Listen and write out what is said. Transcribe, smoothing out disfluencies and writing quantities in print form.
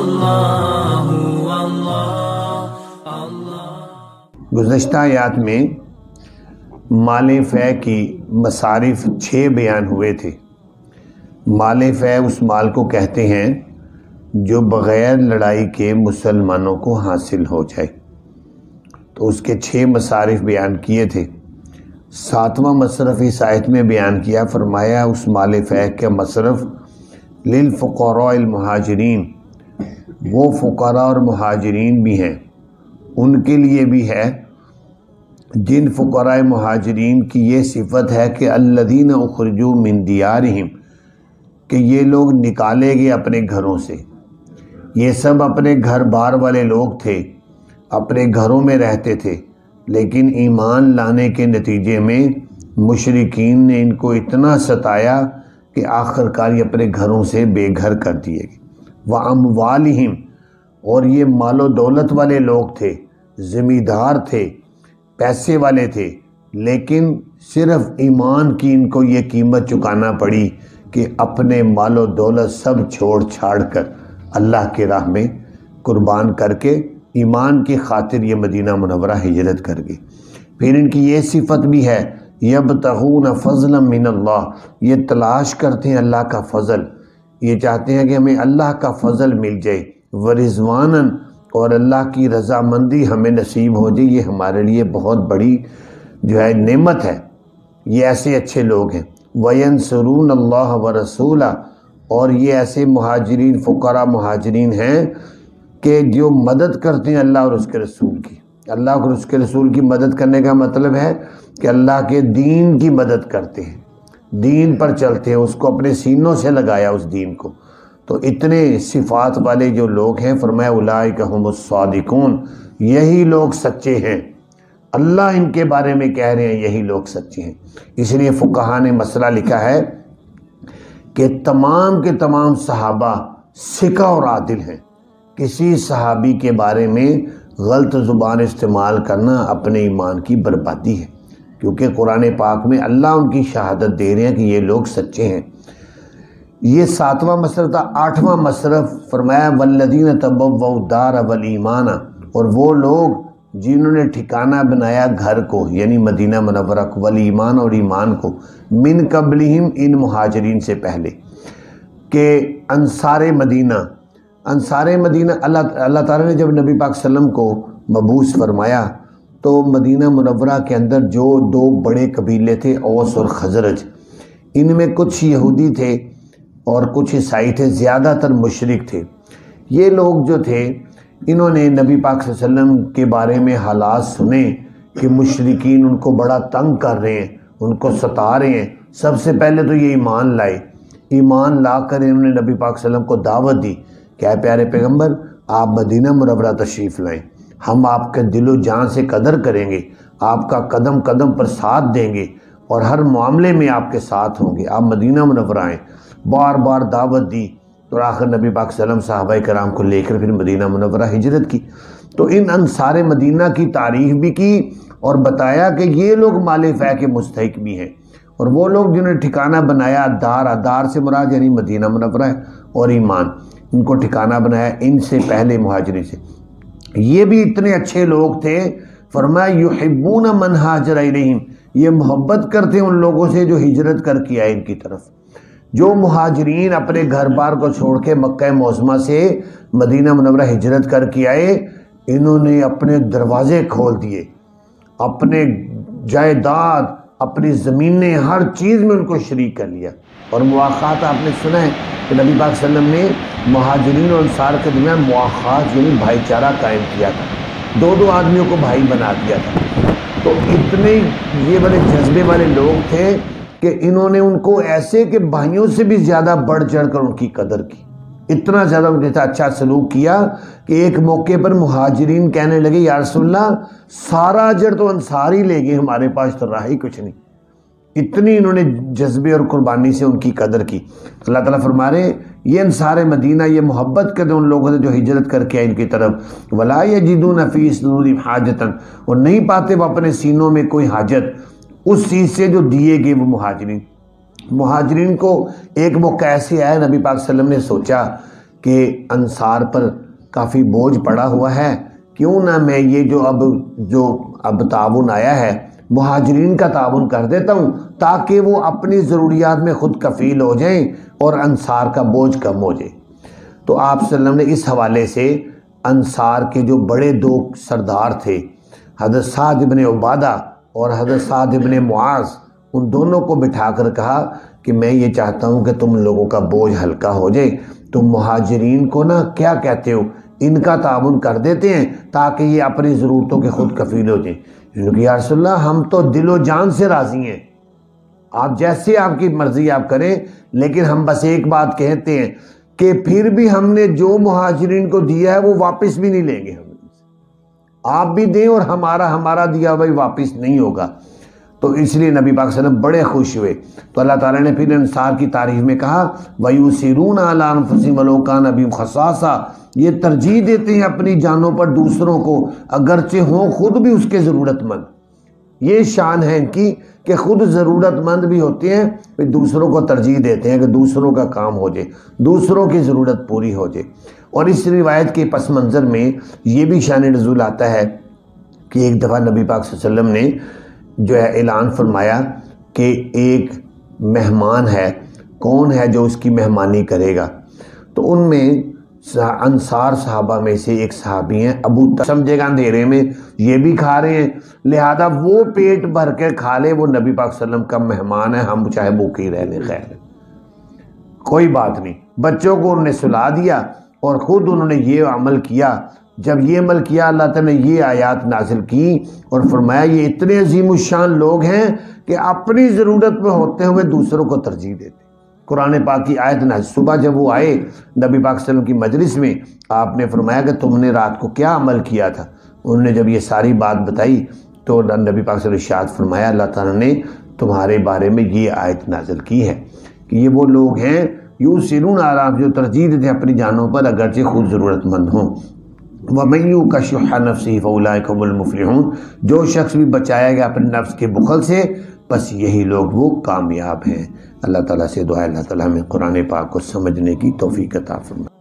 اللہ اللہ۔ گزشتہ آیات میں مال فے کی مصارف 6 بیان ہوئے تھے۔ مال فے اس مال کو کہتے ہیں جو بغیر لڑائی کے مسلمانوں کو حاصل ہو جائے، تو اس کے 6 مصارف بیان کیے تھے۔ 7واں مصرف اس آیت میں بیان کیا، فرمایا اس مال فے کا مصرف للفقراء المہاجرین، وہ فقراء اور مہاجرین بھی ہیں، ان کے لیے بھی ہے جن فقراء مہاجرین کی یہ صفت ہے کہ الذین اخرجوا من دیارہم، کہ یہ لوگ نکالے گئے اپنے گھروں سے۔ یہ سب اپنے گھر بار والے لوگ تھے، اپنے گھروں میں رہتے تھے، لیکن ایمان لانے کے نتیجے میں مشرکین نے ان کو اتنا ستایا کہ آخر کار یہ اپنے گھروں سے بے گھر کر دیے گئے۔ وَأَمْوَالِهِمْ، اور یہ مال و دولت والے لوگ تھے، زمیندار تھے، پیسے والے تھے، لیکن صرف ایمان کی ان کو یہ قیمت چکانا پڑی کہ اپنے مال و دولت سب چھوڑ چھاڑ کر اللہ کی راہ میں قربان کر کے ایمان کی خاطر یہ مدینہ منورہ ہجرت کر گئے۔ پھر ان کی یہ صفت بھی ہے یبتغون فضلا من اللہ، یہ تلاش کرتے ہیں اللہ کا فضل، یہ چاہتے ہیں کہ ہمیں اللہ کا فضل مل جائے، ورضوانا، اور اللہ کی رضامندی ہمیں نصیب ہو جائے، یہ ہمارے لیے بہت بڑی جو ہے نعمت ہے۔ یہ ایسے اچھے لوگ ہیں۔ وینصرون اللہ ورسولہ، اور یہ ایسے مہاجرین فقراء مہاجرین ہیں کہ جو مدد کرتے ہیں اللہ اور اس کے رسول کی۔ اللہ اور اس کے رسول کی مدد کرنے کا مطلب ہے کہ اللہ کے دین کی مدد کرتے ہیں، دین پر چلتے ہیں، اس کو اپنے سینوں سے لگایا اس دین کو۔ تو اتنے صفات والے جو لوگ ہیں، فرمایا اولئک هم الصادقون، یہی لوگ سچے ہیں، اللہ ان کے بارے میں کہہ رہے ہیں یہی لوگ سچے ہیں۔ اس لیے فقہا نے مسئلہ لکھا ہے کہ تمام کے تمام صحابہ ثقہ اور عادل ہیں۔ کسی صحابی کے بارے میں غلط زبان استعمال کرنا اپنے ایمان کی بربادی ہے، کیونکہ قرآن پاک میں اللہ ان کی شہادت دے رہے ہیں کہ یہ لوگ سچے ہیں۔ یہ 7واں مصرف تھا۔ 8واں مصرف فرمایا والذین تبوؤا الدار والایمان، اور وہ لوگ جنہوں نے ٹھکانہ بنایا گھر کو، یعنی مدینہ منورہ کو، والایمان، اور ایمان کو، من قبلہم، ان مہاجرین سے پہلے، کہ انصار مدینہ۔ انصار مدینہ اللہ تعالیٰ نے جب نبی پاک صلی اللہ علیہ وسلم کو مبعوث فرمایا تو مدینہ منورہ کے اندر جو 2 بڑے قبیلے تھے، اوس اور خزرج، ان میں کچھ یہودی تھے اور کچھ عیسائی تھے، زیادہ تر مشرک تھے۔ یہ لوگ جو تھے انہوں نے نبی پاک صلی اللہ علیہ وسلم کے بارے میں حالات سنے کہ مشرکین ان کو بڑا تنگ کر رہے ہیں، ان کو ستا رہے ہیں۔ سب سے پہلے تو یہ ایمان لائے، ایمان لا کر انہوں نے نبی پاک صلی اللہ علیہ وسلم کو دعوت دی کہ اے پیارے پیغمبر، آپ مدینہ منورہ تشریف لائیں، ہم آپ کے دل و جان سے قدر کریں گے، آپ کا قدم قدم پر ساتھ دیں گے اور ہر معاملے میں آپ کے ساتھ ہوں گے، آپ مدینہ منورہ آئیں۔ بار بار دعوت دی، تو آخر نبی پاک صلی اللہ علیہ وسلم صحابہ کرام کو لے کر پھر مدینہ منورہ ہجرت کی۔ تو ان انصار مدینہ کی تعریف بھی کی اور بتایا کہ یہ لوگ مال فے کے مستحق بھی ہیں، اور وہ لوگ جنہوں نے ٹھکانہ بنایا دار سے مراد یعنی مدینہ منورہ اور ایمان، ان کو ٹھکانہ بنایا ان سے پہلے مہاجرین سے۔ یہ بھی اتنے اچھے لوگ تھے، فرمایا یحبون من ہاجر الیہم، یہ محبت کرتے ہیں ان لوگوں سے جو ہجرت کر کے آئے ان کی طرف۔ جو مہاجرین اپنے گھر بار کو چھوڑ کے مکہ معظمہ سے مدینہ منورہ ہجرت کر کے آئے، انہوں نے اپنے دروازے کھول دیے، اپنے جائیداد، اپنی زمینیں، ہر چیز میں ان کو شریک کر لیا۔ اور مواخات آپ نے سنا ہے کہ نبی پاک صلی اللہ علیہ وسلم نے مہاجرین اور انصار کے درمیان مواخات یعنی بھائی چارہ قائم کیا تھا، 2 آدمیوں کو بھائی بنا دیا تھا۔ تو اتنے یہ بڑے جذبے والے لوگ تھے کہ انہوں نے ان کو ایسے کہ بھائیوں سے بھی زیادہ بڑھ چڑھ کر ان کی قدر کی، اتنا زیادہ ان کے ساتھ اچھا سلوک کیا کہ ایک موقع پر مہاجرین کہنے لگے یا رسول اللہ سارا اجر تو انصار ہی لے گئے، ہمارے پاس تو رہا ہی کچھ نہیں۔ اتنی انہوں نے جذبے اور قربانی سے ان کی قدر کی۔ اللہ تعالیٰ فرما رہے ہیں یہ انصار مدینہ یہ محبت کرتے ان لوگوں سے جو ہجرت کر کے آئے ان کی طرف، وَلَا يَجِدُونَ فِي صُدُورِهِمْ حَاجَةً، اور نہیں پاتے وہ اپنے سینوں میں کوئی حاجت اس چیز سے جو دیے گئے وہ مہاجرین۔ مہاجرین کو ایک موقع ایسے آیا، نبی پاک صلی اللہ علیہ وسلم نے سوچا کہ انصار پر کافی بوجھ پڑا ہوا ہے، کیوں نہ میں یہ جو اب تعاون آیا ہے مہاجرین کا تعاون کر دیتا ہوں، تاکہ وہ اپنی ضروریات میں خود کفیل ہو جائیں اور انصار کا بوجھ کم ہو جائے۔ تو آپ صلی اللہ علیہ وسلم نے اس حوالے سے انصار کے جو بڑے دو سردار تھے، حضرت سعد بن عبادہ اور حضرت سعد بن معاذ، ان دونوں کو بٹھا کر کہا کہ میں یہ چاہتا ہوں کہ تم لوگوں کا بوجھ ہلکا ہو جائے، تم مہاجرین کو نا کیا کہتے ہو، ان کا تعاون کر دیتے ہیں تاکہ یہ اپنی ضرورتوں کے خود کفیل ہو جائیں۔ کہ یا رسول اللہ ہم تو دل و جان سے راضی ہیں، آپ جیسے آپ کی مرضی آپ کریں، لیکن ہم بس ایک بات کہتے ہیں کہ پھر بھی ہم نے جو مہاجرین کو دیا ہے وہ واپس بھی نہیں لیں گے، آپ بھی دیں اور ہمارا دیا ہوا واپس نہیں ہوگا۔ تو اس لیے نبی پاک صلی اللہ علیہ وسلم بڑے خوش ہوئے۔ تو اللہ تعالیٰ نے پھر انصار کی تعریف میں کہا وَيُؤْثِرُونَ عَلَىٰ أَنفُسِهِمْ وَلَوْ كَانَ بِهِمْ خَصَاصَةٌ، یہ ترجیح دیتے ہیں اپنی جانوں پر دوسروں کو اگرچہ ہوں خود بھی اس کے ضرورت مند۔ یہ شان ہے ان کی کہ خود ضرورت مند بھی ہوتے ہیں، پھر دوسروں کو ترجیح دیتے ہیں کہ دوسروں کا کام ہو جائے، دوسروں کی ضرورت پوری ہو جائے۔ اور اس روایت کے پس منظر میں یہ بھی شان نزول آتا ہے کہ ایک دفعہ نبی پاک صلی اللہ علیہ وسلم نے جو ہے اعلان فرمایا کہ ایک مہمان ہے، کون ہے جو اس کی مہمانی کرے گا؟ تو ان میں انصار صحابہ میں سے ایک صحابی ہیں ابو طلحہ، سمجھے گا اندھیرے میں یہ بھی کھا رہے ہیں، لہذا وہ پیٹ بھر کے کھا لے، وہ نبی پاک صلی اللہ علیہ وسلم کا مہمان ہے، ہم چاہے بھوکے ہی رہ لیں، خیر کوئی بات نہیں۔ بچوں کو انہوں نے سلا دیا اور خود انہوں نے یہ عمل کیا۔ جب یہ عمل کیا اللہ تعالیٰ نے یہ آیات نازل کی اور فرمایا یہ اتنے عظیم الشان لوگ ہیں کہ اپنی ضرورت میں ہوتے ہوئے دوسروں کو ترجیح دیتے۔ قرآن پاک کی آیت نازل، صبح جب وہ آئے نبی پاک صلی اللہ علیہ وسلم کی مجلس میں، آپ نے فرمایا کہ تم نے رات کو کیا عمل کیا تھا؟ انہوں نے جب یہ ساری بات بتائی تو نبی پاک صلی اللہ علیہ وسلم نے ارشاد فرمایا اللہ تعالیٰ نے تمہارے بارے میں یہ آیت نازل کی ہے کہ یہ وہ لوگ ہیں یؤثرون علی، جو ترجیح دیتے ہیں اپنی جانوں پر اگرچہ خود ضرورت مند ہوں۔ وَمَن یُوقَ شُحَّ نَفْسِهِ فَأُولَٰئِکَ هُمُ الْمُفْلِحُونَ، جو شخص بھی بچایا گیا اپنے نفس کے بخل سے، بس یہی لوگ وہ کامیاب ہیں۔ اللہ تعالیٰ سے دعا ہے اللہ تعالیٰ ہمیں قرآن پاک کو سمجھنے کی توفیق عطا فرمائے۔